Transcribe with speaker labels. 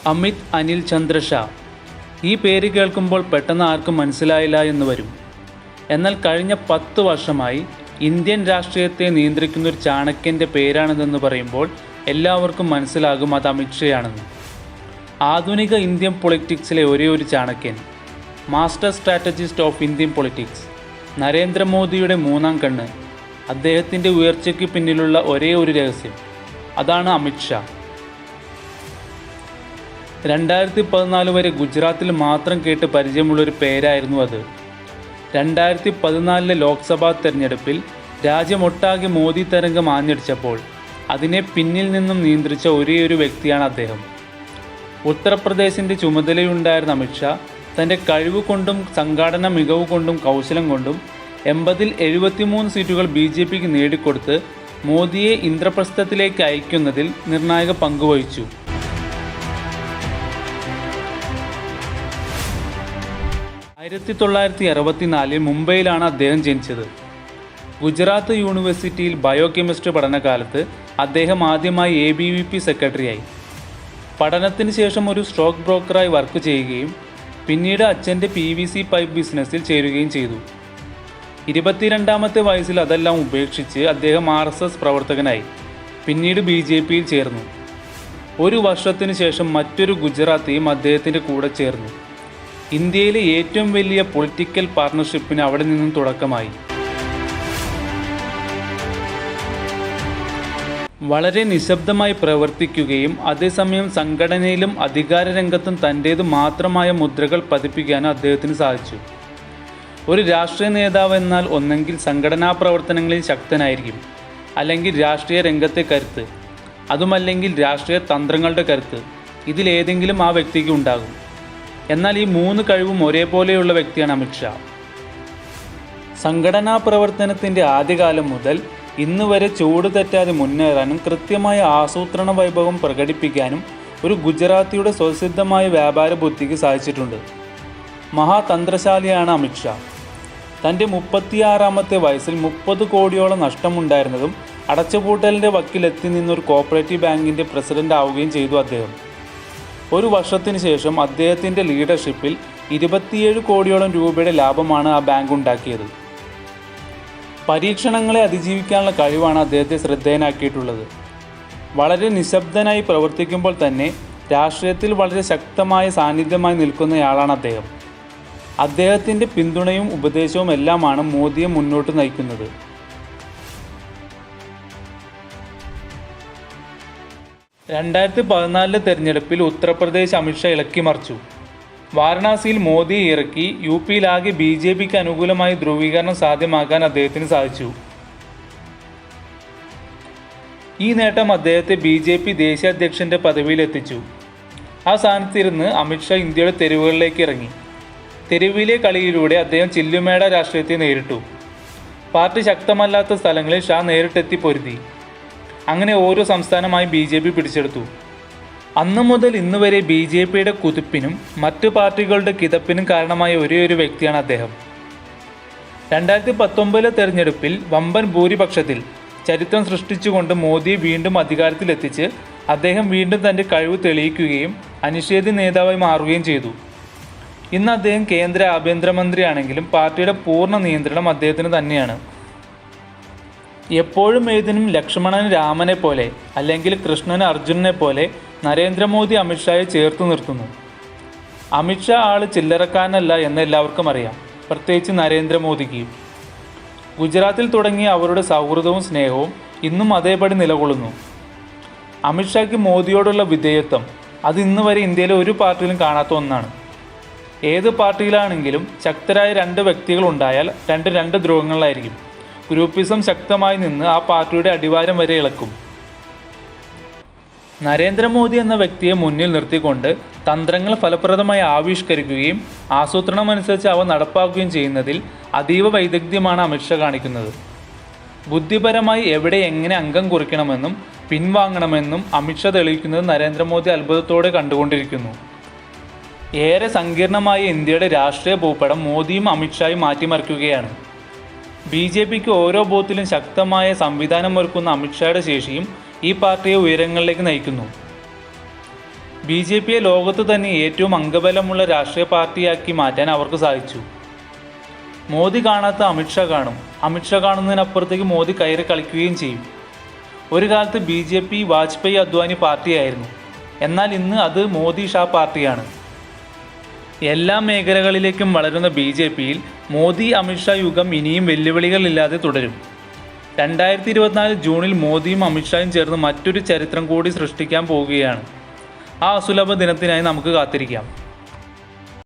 Speaker 1: അമിത് അനിൽ ചന്ദ്ര ഷാ. ഈ പേര് കേൾക്കുമ്പോൾ പെട്ടെന്ന് ആർക്കും മനസ്സിലായില്ല എന്ന് വരും. എന്നാൽ കഴിഞ്ഞ 10 വർഷമായി ഇന്ത്യൻ രാഷ്ട്രീയത്തെ നിയന്ത്രിക്കുന്ന ഒരു ചാണക്യൻ്റെ പേരാണിതെന്ന് പറയുമ്പോൾ എല്ലാവർക്കും മനസ്സിലാകും അത് അമിത് ഷായാണെന്ന്. ആധുനിക ഇന്ത്യൻ പൊളിറ്റിക്സിലെ ഒരേ ഒരു ചാണക്യൻ, master strategist of Indian politics, നരേന്ദ്രമോദിയുടെ മൂന്നാം കണ്ണ്, അദ്ദേഹത്തിൻ്റെ ഉയർച്ചയ്ക്ക് പിന്നിലുള്ള ഒരേ ഒരു രഹസ്യം, അതാണ് അമിത് ഷാ. 2014 വരെ ഗുജറാത്തിൽ മാത്രം കേട്ട് പരിചയമുള്ളൊരു പേരായിരുന്നു അത്. 2014 ലോക്സഭാ തെരഞ്ഞെടുപ്പിൽ രാജ്യമൊട്ടാകെ മോദി തരംഗം ആഞ്ഞടിച്ചപ്പോൾ അതിനെ പിന്നിൽ നിന്നും നിയന്ത്രിച്ച ഒരേയൊരു വ്യക്തിയാണ് അദ്ദേഹം. ഉത്തർപ്രദേശിൻ്റെ ചുമതലയുണ്ടായിരുന്ന അമിത് ഷാ തൻ്റെ കഴിവ് കൊണ്ടും സംഘാടന മികവ് കൊണ്ടും കൗശലം കൊണ്ടും 80-ൽ 73 സീറ്റുകൾ BJPക്ക് നേടിക്കൊടുത്ത് മോദിയെ ഇന്ദ്രപ്രസ്ഥത്തിലേക്ക് അയക്കുന്നതിൽ നിർണായക പങ്കുവഹിച്ചു. 1964 മുംബൈയിലാണ് അദ്ദേഹം ജനിച്ചത്. ഗുജറാത്ത് യൂണിവേഴ്സിറ്റിയിൽ ബയോകെമിസ്ട്രി പഠനകാലത്ത് അദ്ദേഹം ആദ്യമായി ABVP സെക്രട്ടറിയായി. പഠനത്തിന് ശേഷം ഒരു സ്റ്റോക്ക് ബ്രോക്കറായി വർക്ക് ചെയ്യുകയും പിന്നീട് അച്ഛൻ്റെ PVC പൈപ്പ് ബിസിനസ്സിൽ ചേരുകയും ചെയ്തു. 22ാമത്തെ വയസ്സിൽ അതെല്ലാം ഉപേക്ഷിച്ച് അദ്ദേഹം RSS പ്രവർത്തകനായി. പിന്നീട് BJPയിൽ ചേർന്നു. ഒരു വർഷത്തിന് ശേഷം മറ്റൊരു ഗുജറാത്തിയും അദ്ദേഹത്തിൻ്റെ കൂടെ ചേർന്നു. ഇന്ത്യയിലെ ഏറ്റവും വലിയ പൊളിറ്റിക്കൽ പാർട്ണർഷിപ്പിന് അവിടെ നിന്നും തുടക്കമായി. വളരെ നിശബ്ദമായി പ്രവർത്തിക്കുകയും അതേസമയം സംഘടനയിലും അധികാര രംഗത്തും തൻ്റേത് മാത്രമായ മുദ്രകൾ പതിപ്പിക്കാനും അദ്ദേഹത്തിന് സാധിച്ചു. ഒരു രാഷ്ട്രീയ നേതാവ് എന്നാൽ ഒന്നെങ്കിൽ സംഘടനാ പ്രവർത്തനങ്ങളിൽ ശക്തനായിരിക്കും, അല്ലെങ്കിൽ രാഷ്ട്രീയ രംഗത്തെ കരുത്ത്, അതുമല്ലെങ്കിൽ രാഷ്ട്രീയ തന്ത്രങ്ങളുടെ കരുത്ത്. ഇതിലേതെങ്കിലും ആ വ്യക്തിക്ക് ഉണ്ടാകും. എന്നാൽ ഈ 3 കഴിവും ഒരേപോലെയുള്ള വ്യക്തിയാണ് അമിത് ഷാ. സംഘടനാ പ്രവർത്തനത്തിൻ്റെ ആദ്യകാലം മുതൽ ഇന്ന് വരെ ചൂട് തെറ്റാതെ മുന്നേറാനും കൃത്യമായ ആസൂത്രണ വൈഭവം പ്രകടിപ്പിക്കാനും ഒരു ഗുജറാത്തിയുടെ സ്വസിദ്ധമായ വ്യാപാര ബുദ്ധിക്ക് സാധിച്ചിട്ടുണ്ട്. മഹാതന്ത്രശാലിയാണ് അമിത് ഷാ. തൻ്റെ 36ാമത്തെ വയസ്സിൽ 30 കോടിയോളം നഷ്ടമുണ്ടായിരുന്നതും അടച്ചുപൂട്ടലിൻ്റെ വക്കിലെത്തി നിന്നൊരു കോപ്പറേറ്റീവ് ബാങ്കിൻ്റെ പ്രസിഡന്റ് ആവുകയും ചെയ്തു അദ്ദേഹം. ഒരു വർഷത്തിന് ശേഷം അദ്ദേഹത്തിൻ്റെ ലീഡർഷിപ്പിൽ 27 കോടിയോളം രൂപയുടെ ലാഭമാണ് ആ ബാങ്ക് ഉണ്ടാക്കിയത്. പരീക്ഷണങ്ങളെ അതിജീവിക്കാനുള്ള കഴിവാണ് അദ്ദേഹത്തെ ശ്രദ്ധേയനാക്കിയിട്ടുള്ളത്. വളരെ നിശബ്ദനായി പ്രവർത്തിക്കുമ്പോൾ തന്നെ രാഷ്ട്രീയത്തിൽ വളരെ ശക്തമായ സാന്നിധ്യമായി നിൽക്കുന്നയാളാണ് അദ്ദേഹം. അദ്ദേഹത്തിൻ്റെ പിന്തുണയും ഉപദേശവും എല്ലാമാണ് മോദിയെ മുന്നോട്ട് നയിക്കുന്നത്. 2014 തെരഞ്ഞെടുപ്പിൽ ഉത്തർപ്രദേശ് അമിത് ഷാ ഇളക്കിമറിച്ചു. വാരണാസിയിൽ മോദിയെ ഇറക്കി UPയിലാകെ BJPക്ക് അനുകൂലമായി ധ്രുവീകരണം സാധ്യമാക്കാൻ അദ്ദേഹത്തിന് സാധിച്ചു. ഈ നേട്ടം അദ്ദേഹത്തെ BJP ദേശീയ അധ്യക്ഷൻ്റെ പദവിയിലെത്തിച്ചു. ആ സ്ഥാനത്തിരുന്ന് അമിത് ഷാ ഇന്ത്യയുടെ തെരുവുകളിലേക്ക് ഇറങ്ങി. തെരുവിലെ കളിയിലൂടെ അദ്ദേഹം ചില്ലുമേട രാഷ്ട്രീയത്തെ നേരിട്ടു. പാർട്ടി ശക്തമല്ലാത്ത സ്ഥലങ്ങളിൽ ഷാ നേരിട്ടെത്തി പൊരുതി. അങ്ങനെ ഓരോ സംസ്ഥാനമായി BJP പിടിച്ചെടുത്തു. അന്നു മുതൽ ഇന്ന് വരെ BJPയുടെ കുതിപ്പിനും മറ്റു പാർട്ടികളുടെ കിതപ്പിനും കാരണമായ ഒരേയൊരു വ്യക്തിയാണ് അദ്ദേഹം. 2019 തെരഞ്ഞെടുപ്പിൽ വമ്പൻ ഭൂരിപക്ഷത്തിൽ ചരിത്രം സൃഷ്ടിച്ചുകൊണ്ട് മോദിയെ വീണ്ടും അധികാരത്തിലെത്തിച്ച് അദ്ദേഹം വീണ്ടും തൻ്റെ കഴിവ് തെളിയിക്കുകയും അനിഷേധ്യ നേതാവായി മാറുകയും ചെയ്തു. ഇന്ന് അദ്ദേഹം കേന്ദ്ര ആഭ്യന്തരമന്ത്രിയാണെങ്കിലും പാർട്ടിയുടെ പൂർണ്ണ നിയന്ത്രണം അദ്ദേഹത്തിന് തന്നെയാണ്. എപ്പോഴും ഏതിനും ലക്ഷ്മണന് രാമനെ പോലെ അല്ലെങ്കിൽ കൃഷ്ണന് അർജുനനെ പോലെ നരേന്ദ്രമോദി അമിത് ഷായെ ചേർത്ത് നിർത്തുന്നു. അമിത് ഷാ ആള് ചില്ലറക്കാരനല്ല എന്ന് എല്ലാവർക്കും അറിയാം, പ്രത്യേകിച്ച് നരേന്ദ്രമോദിക്ക്. ഗുജറാത്തിൽ തുടങ്ങിയ അവരുടെ സൗഹൃദവും സ്നേഹവും ഇന്നും അതേപടി നിലകൊള്ളുന്നു. അമിത് ഷായ്ക്ക് മോദിയോടുള്ള വിധേയത്വം അത് ഇന്ന് വരെ ഇന്ത്യയിലെ ഒരു പാർട്ടിയിലും കാണാത്ത ഒന്നാണ്. ഏത് പാർട്ടിയിലാണെങ്കിലും ശക്തരായ 2 വ്യക്തികൾ ഉണ്ടായാൽ രണ്ട് ധ്രുവങ്ങളിലായിരിക്കും. ഗ്രൂപ്പിസം ശക്തമായി നിന്ന് ആ പാർട്ടിയുടെ അടിവാരം വരെ ഇളക്കും. നരേന്ദ്രമോദി എന്ന വ്യക്തിയെ മുന്നിൽ നിർത്തിക്കൊണ്ട് തന്ത്രങ്ങൾ ഫലപ്രദമായി ആവിഷ്കരിക്കുകയും ആസൂത്രണമനുസരിച്ച് അവ നടപ്പാക്കുകയും ചെയ്യുന്നതിൽ അതീവ വൈദഗ്ധ്യമാണ് അമിത് ഷാ കാണിക്കുന്നത്. ബുദ്ധിപരമായി എവിടെ എങ്ങനെ അംഗം കുറിക്കണമെന്നും പിൻവാങ്ങണമെന്നും അമിത് ഷാ തെളിയിക്കുന്നത് നരേന്ദ്രമോദി അത്ഭുതത്തോടെ കണ്ടുകൊണ്ടിരിക്കുന്നു. ഏറെ സങ്കീർണമായ ഇന്ത്യയുടെ രാഷ്ട്രീയ ഭൂപടം മോദിയും അമിത് ഷായും മാറ്റിമറിക്കുകയാണ്. BJPക്ക് ഓരോ ബൂത്തിലും ശക്തമായ സംവിധാനം ഒരുക്കുന്ന അമിത് ഷായുടെ ശേഷിയും ഈ പാർട്ടിയെ ഉയരങ്ങളിലേക്ക് നയിക്കുന്നു. BJPയെ ലോകത്ത് തന്നെ ഏറ്റവും അംഗബലമുള്ള രാഷ്ട്രീയ പാർട്ടിയാക്കി മാറ്റാൻ അവർക്ക് സാധിച്ചു. മോദി കാണാത്ത അമിത്ഷാ കാണും, അമിത്ഷാ കാണുന്നതിനപ്പുറത്തേക്ക് മോദി കയറി കളിക്കുകയും ചെയ്യും. ഒരു കാലത്ത് BJP വാജ്പേയി അദ്വാനി പാർട്ടിയായിരുന്നു. എന്നാൽ ഇന്ന് അത് മോദി ഷാ പാർട്ടിയാണ്. എല്ലാ മേഖലകളിലേക്കും വളരുന്ന BJPയിൽ മോദി അമിത്ഷാ യുഗം ഇനിയും വെല്ലുവിളികളില്ലാതെ തുടരും. 2024 ജൂണിൽ മോദിയും അമിത്ഷായും ചേർന്ന് മറ്റൊരു ചരിത്രം കൂടി സൃഷ്ടിക്കാൻ പോവുകയാണ്. ആ അസുലഭ ദിനത്തിനായി നമുക്ക് കാത്തിരിക്കാം.